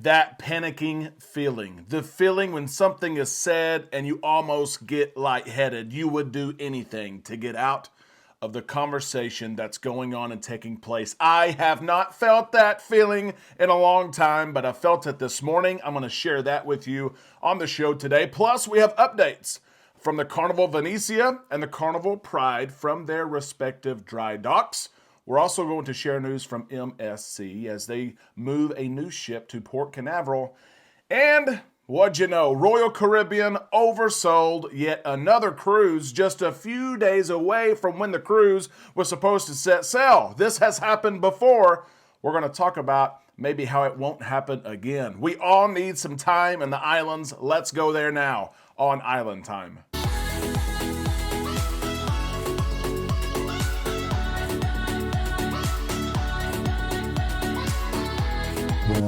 That panicking feeling, the feeling when something is said and you almost get lightheaded. You would do anything to get out of the conversation that's going on and taking place. I have not felt that feeling in a long time, but I felt it this morning. I'm going to share that with you on the show today. Plus, we have updates from the Carnival Venetia and the Carnival Pride from their respective dry docks. We're also going to share news from MSC as they move a new ship to Port Canaveral. And what'd you know? Royal Caribbean oversold yet another cruise just a few days away from when the cruise was supposed to set sail. This has happened before. We're going to talk about maybe how it won't happen again. We all need some time in the islands. Let's go there now on Island Time.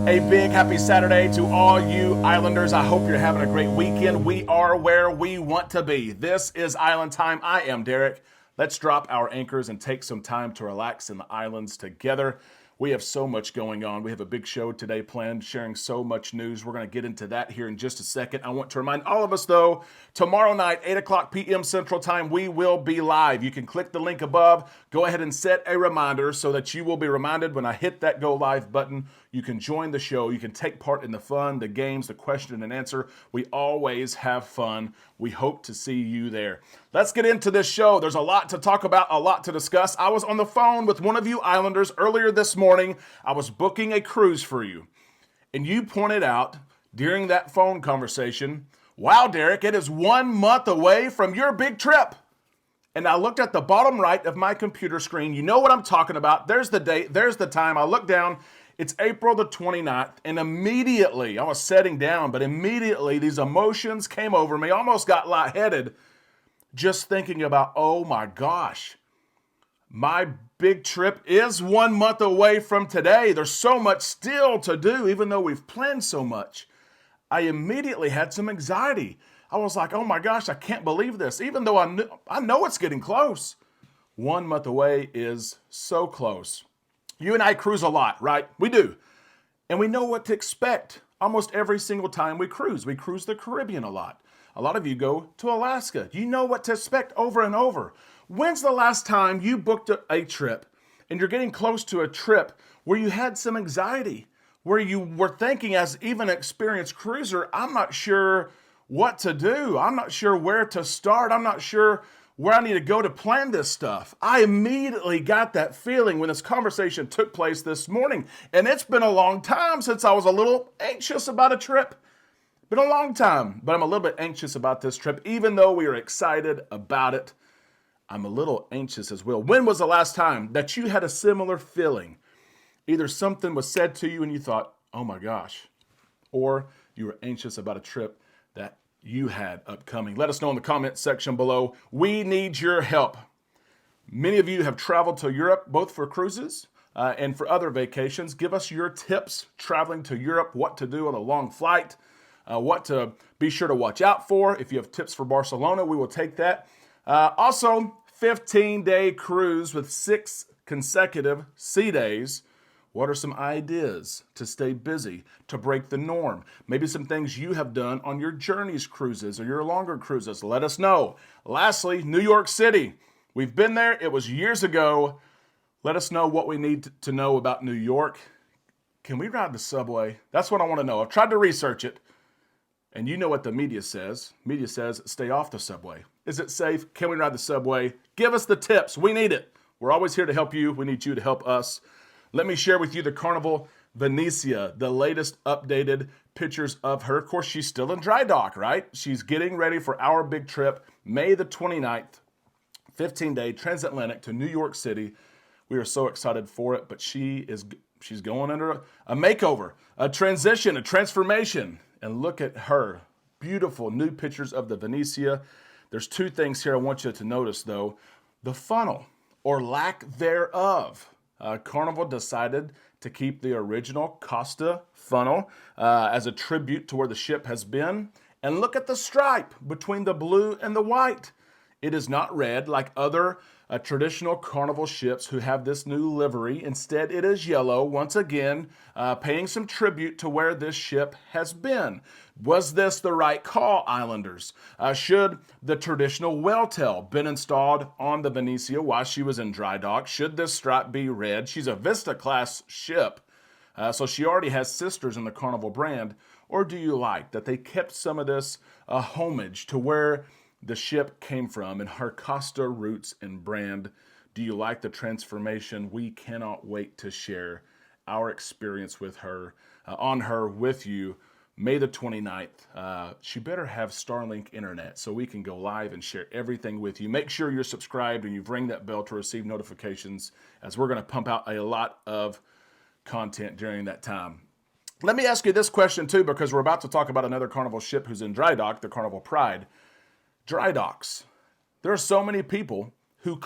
A big happy Saturday to all you Islanders. I hope you're having a great weekend. We are where we want to be. This is Island Time. I am Derek. Let's drop our anchors and take some time to relax in the islands together. We have so much going on. We have a big show today planned, sharing so much news. We're going to get into that here in just a second. I want to remind all of us, though, tomorrow night, 8 o'clock p.m. Central Time, we will be live. You can click the link above. Go ahead and set a reminder so that you will be reminded when I hit that go live button. You can join the show. You can take part in the fun, the games, the question and answer. We always have fun. We hope to see you there. Let's get into this show. There's a lot to talk about, a lot to discuss. I was on the phone with one of you Islanders earlier this morning. I was booking a cruise for you. And you pointed out during that phone conversation, wow, Derek, it is 1 month away from your big trip. And I looked at the bottom right of my computer screen. You know what I'm talking about. There's the date. There's the time. I look down. It's April the 29th, and immediately, I was sitting down, but immediately these emotions came over me, almost got lightheaded, just thinking about, oh my gosh, my big trip is 1 month away from today. There's so much still to do, even though we've planned so much. I immediately had some anxiety. I was like, oh my gosh, I can't believe this, even though I know it's getting close. 1 month away is so close. You and I cruise a lot, right? We do. And we know what to expect almost every single time we cruise. We cruise the Caribbean a lot. A lot of you go to Alaska. You know what to expect over and over. When's the last time you booked a trip and you're getting close to a trip where you had some anxiety, where you were thinking as even an experienced cruiser, I'm not sure what to do. I'm not sure where to start. I'm not sure where I need to go to plan this stuff. I immediately got that feeling when this conversation took place this morning. And it's been a long time since I was a little anxious about a trip. Been a long time, but I'm a little bit anxious about this trip. Even though we are excited about it, I'm a little anxious as well. When was the last time that you had a similar feeling? Either something was said to you and you thought, oh my gosh, or you were anxious about a trip that you had upcoming. Let us know in the comment section below. We need your help. Many of you have traveled to Europe, both for cruises and for other vacations. Give us your tips traveling to Europe, what to do on a long flight, what to be sure to watch out for. If you have tips for Barcelona, we will take that. Also, 15-day cruise with 6 consecutive sea days. What are some ideas to stay busy, to break the norm? Maybe some things you have done on your Journeys cruises or your longer cruises. Let us know. Lastly, New York City. We've been there. It was years ago. Let us know what we need to know about New York. Can we ride the subway? That's what I want to know. I've tried to research it. And you know what the media says. Media says stay off the subway. Is it safe? Can we ride the subway? Give us the tips. We need it. We're always here to help you. We need you to help us. Let me share with you the Carnival Venetia, the latest updated pictures of her. Of course, she's still in dry dock, right? She's getting ready for our big trip, May the 29th, 15-day transatlantic to New York City. We are so excited for it, but she's going under a makeover, a transition, a transformation. And look at her. Beautiful new pictures of the Venetia. There's 2 things here I want you to notice, though. The funnel, or lack thereof. Carnival decided to keep the original Costa funnel as a tribute to where the ship has been. And look at the stripe between the blue and the white. It is not red like other traditional Carnival ships who have this new livery. Instead, it is yellow, once again, paying some tribute to where this ship has been. Was this the right call, Islanders? Should the traditional whale tail been installed on the Venetia while she was in dry dock? Should this stripe be red? She's a Vista-class ship, so she already has sisters in the Carnival brand. Or do you like that they kept some of this homage to where the ship came from and her Costa roots and brand? Do you like the transformation? We cannot wait to share our experience with her, on her with you. May the 29th. She better have Starlink internet so we can go live and share everything with you. Make sure you're subscribed and you've ring that bell to receive notifications, as we're going to pump out a lot of content during that time. Let me ask you this question too, because we're about to talk about another Carnival ship who's in dry dock, the Carnival Pride. Dry docks. There are so many people who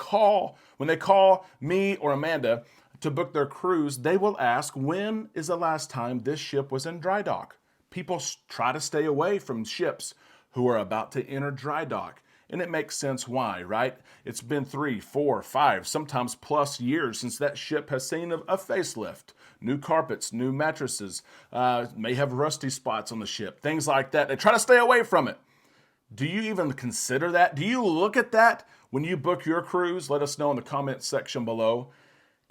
when they call me or Amanda to book their cruise, they will ask, when is the last time this ship was in dry dock? People try to stay away from ships who are about to enter dry dock. And it makes sense why, right? It's been 3, 4, 5, sometimes plus years since that ship has seen a facelift. New carpets, new mattresses, may have rusty spots on the ship, things like that. They try to stay away from it. Do you even consider that? Do you look at that when you book your cruise? Let us know in the comments section below.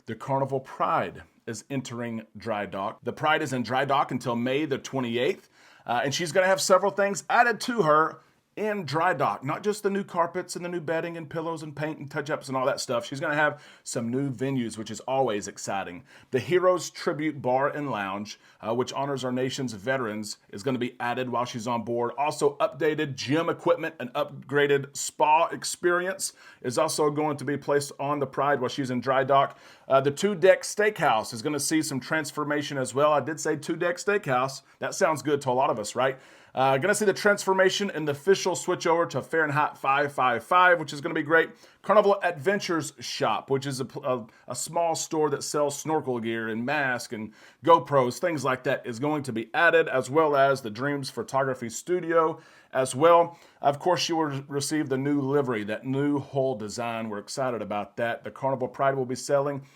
The Carnival Pride is entering dry dock. The Pride is in dry dock until May the 28th, and she's going to have several things added to her in dry dock. Not just the new carpets and the new bedding and pillows and paint and touch-ups and all that stuff. She's going to have some new venues, which is always exciting. The Heroes Tribute Bar and Lounge, which honors our nation's veterans, is going to be added while she's on board. Also, updated gym equipment and upgraded spa experience is also going to be placed on the Pride while she's in dry dock. The 2-deck steakhouse is going to see some transformation as well. I did say 2-deck steakhouse. That sounds good to a lot of us, right? Going to see the transformation and the official switch over to Fahrenheit 555, which is going to be great. Carnival Adventures Shop, which is a small store that sells snorkel gear and masks and GoPros, things like that, is going to be added, as well as the Dreams Photography Studio as well. Of course, she will receive the new livery, that new hull design. We're excited about that. The Carnival Pride will be selling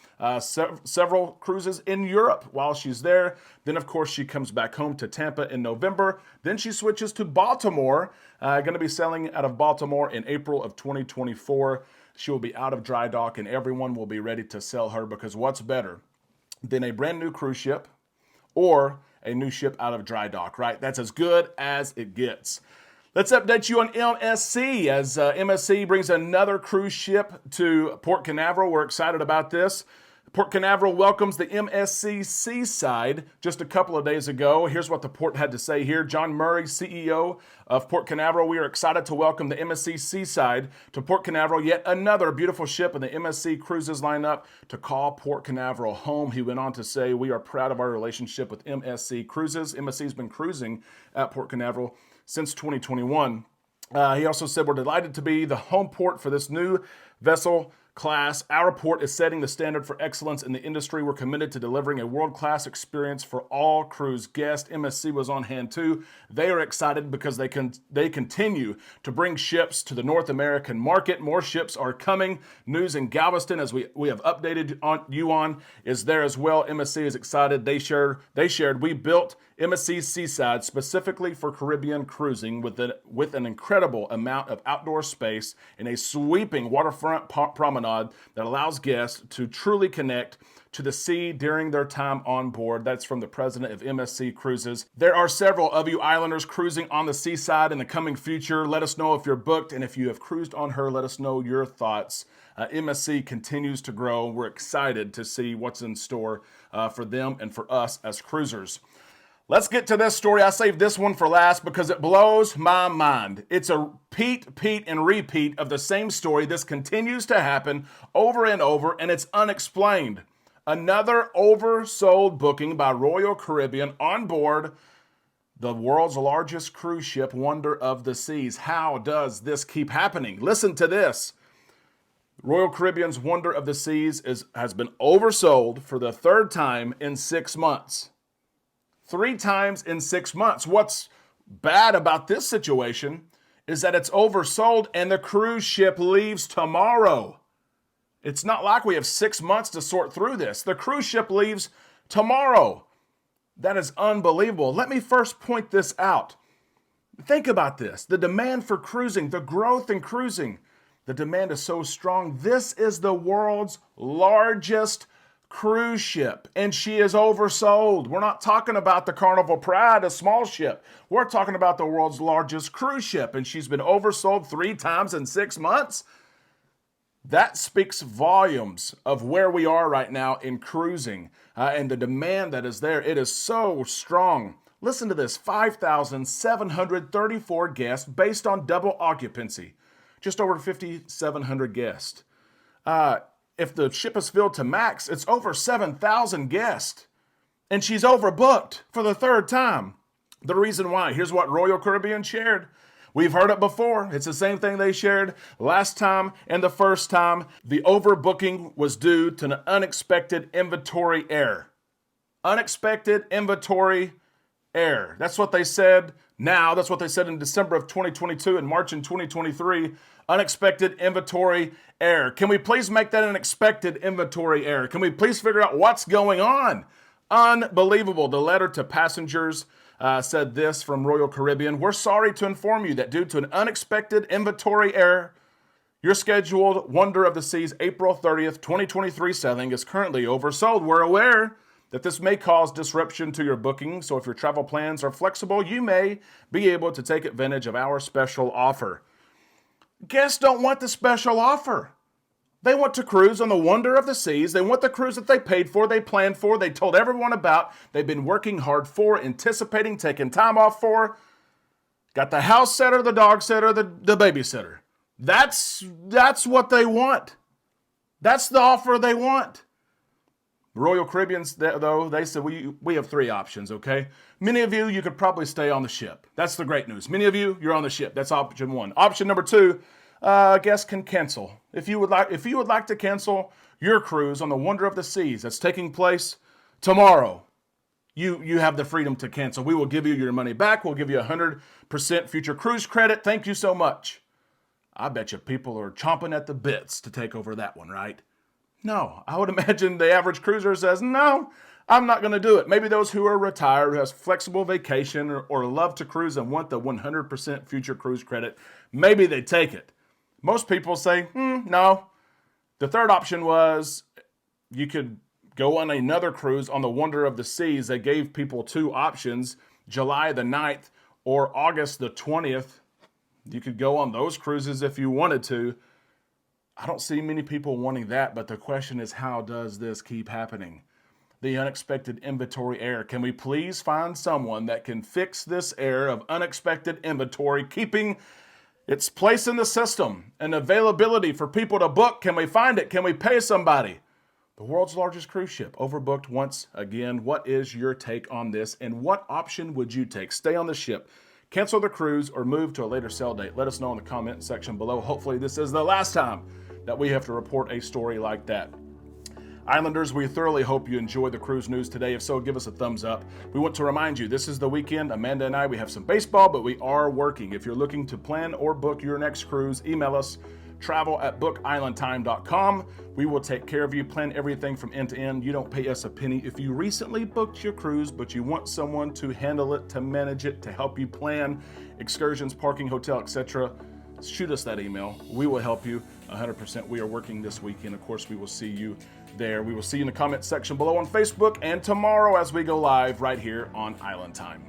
several cruises in Europe while she's there. Then, of course, she comes back home to Tampa in November. Then she switches to Baltimore, going to be selling out of Baltimore in April of 2024. She will be out of dry dock, and everyone will be ready to sell her, because what's better than a brand new cruise ship or a new ship out of dry dock, right? That's as good as it gets. Let's update you on MSC as MSC brings another cruise ship to Port Canaveral. We're excited about this. Port Canaveral welcomes the MSC Seaside just a couple of days ago. Here's what the port had to say here. John Murray, CEO of Port Canaveral. We are excited to welcome the MSC Seaside to Port Canaveral, yet another beautiful ship in the MSC Cruises lineup to call Port Canaveral home. He went on to say, we are proud of our relationship with MSC Cruises. MSC has been cruising at Port Canaveral since 2021. He also said, we're delighted to be the home port for this new vessel class. Our port is setting the standard for excellence in the industry. We're committed to delivering a world-class experience for all cruise guests. MSC was on hand too. They are excited because they continue to bring ships to the North American market. More ships are coming. News in Galveston, as we have updated you on, is there as well. MSC is excited. They shared, we built MSC Seaside specifically for Caribbean cruising with an incredible amount of outdoor space and a sweeping waterfront promenade that allows guests to truly connect to the sea during their time on board. That's from the president of MSC Cruises. There are several of you islanders cruising on the Seaside in the coming future. Let us know if you're booked, and if you have cruised on her, let us know your thoughts. MSC continues to grow. We're excited to see what's in store for them and for us as cruisers. Let's get to this story. I saved this one for last because it blows my mind. It's a repeat and repeat of the same story. This continues to happen over and over, and it's unexplained. Another oversold booking by Royal Caribbean on board the world's largest cruise ship, Wonder of the Seas. How does this keep happening? Listen to this. Royal Caribbean's Wonder of the Seas has been oversold for the third time in 6 months. 3 times in 6 months. What's bad about this situation is that it's oversold and the cruise ship leaves tomorrow. It's not like we have 6 months to sort through this. The cruise ship leaves tomorrow. That is unbelievable. Let me first point this out. Think about this. The demand for cruising, the growth in cruising, the demand is so strong. This is the world's largest cruise ship, and she is oversold. We're not talking about the Carnival Pride, a small ship. We're talking about the world's largest cruise ship, and she's been oversold 3 times in 6 months. That speaks volumes of where we are right now in cruising and the demand that is there. It is so strong. Listen to this, 5,734 guests based on double occupancy, just over 5,700 guests. If the ship is filled to max, it's over 7,000 guests. And she's overbooked for the 3rd time. The reason why, here's what Royal Caribbean shared. We've heard it before. It's the same thing they shared last time and the first time. The overbooking was due to an unexpected inventory error. Unexpected inventory error. That's what they said now. That's what they said in December of 2022 and March in 2023. Unexpected inventory error. Can we please make that an expected inventory error? Can we please figure out what's going on? Unbelievable. The letter to passengers said this from Royal Caribbean. We're sorry to inform you that due to an unexpected inventory error, your scheduled Wonder of the Seas April 30th, 2023 sailing is currently oversold. We're aware that this may cause disruption to your booking, so if your travel plans are flexible, you may be able to take advantage of our special offer. Guests don't want the special offer. They want to cruise on the Wonder of the Seas. They want the cruise that they paid for, they planned for, they told everyone about, they've been working hard for, anticipating, taking time off for. Got the house sitter, the dog sitter, the babysitter. That's what they want. That's the offer they want. Royal Caribbeans, though, they said we have 3 options, okay? Many of you could probably stay on the ship. That's the great news. Many of you're on the ship. That's option 1. Option number 2, guests can cancel. If you would like to cancel your cruise on the Wonder of the Seas that's taking place tomorrow, you have the freedom to cancel. We will give you your money back. We'll give you 100% future cruise credit. Thank you so much. I bet you people are chomping at the bits to take over that one, right? No, I would imagine the average cruiser says, no, I'm not going to do it. Maybe those who are retired, who has flexible vacation or love to cruise and want the 100% future cruise credit, maybe they take it. Most people say, no. The 3rd option was you could go on another cruise on the Wonder of the Seas. They gave people 2 options, July the 9th or August the 20th. You could go on those cruises if you wanted to. I don't see many people wanting that, but the question is, how does this keep happening? The unexpected inventory error. Can we please find someone that can fix this error of unexpected inventory, keeping its place in the system and availability for people to book? Can we find it? Can we pay somebody? The world's largest cruise ship, overbooked once again. What is your take on this, and what option would you take? Stay on the ship, cancel the cruise, or move to a later sail date? Let us know in the comment section below. Hopefully this is the last time that we have to report a story like that. Islanders, we thoroughly hope you enjoyed the cruise news today. If so, give us a thumbs up. We want to remind you, this is the weekend. Amanda and I, we have some baseball, but we are working. If you're looking to plan or book your next cruise, email us, travel@bookislandtime.com. We will take care of you, plan everything from end to end. You don't pay us a penny. If you recently booked your cruise, but you want someone to handle it, to manage it, to help you plan excursions, parking, hotel, etc., shoot us that email. We will help you 100%. We are working this weekend. Of course, we will see you there. We will see you in the comment section below on Facebook and tomorrow as we go live right here on Island Time.